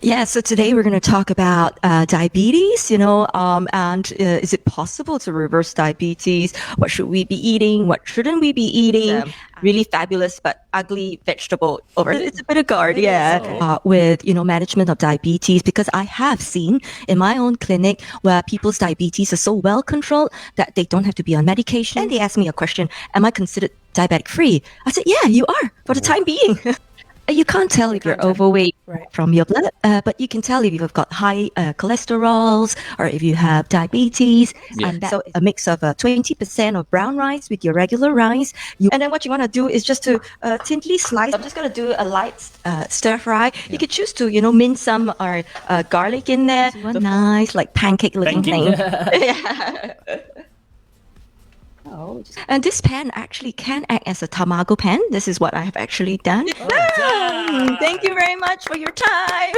Yeah, so today we're going to talk about diabetes, and is it possible to reverse diabetes? What should we be eating? What shouldn't we be eating? Really fabulous but ugly vegetable over. It's a bit of gourd, yeah. With management of diabetes, because I have seen in my own clinic where people's diabetes are so well controlled that they don't have to be on medication. And they asked me a question: Am I considered diabetic free? I said, yeah, you are for the time being. You can't tell if you're overweight from your blood, but you can tell if you've got high cholesterols or if you have diabetes. Yeah. And so a mix of 20% of brown rice with your regular rice. And then what you want to do is just to thinly slice. I'm just going to do a light stir fry. You could choose to, mince some or garlic in there. Nice, like pancake looking thing. Yeah. And this pan actually can act as a tamago pan. This is what I have actually done. Thank you very much for your time.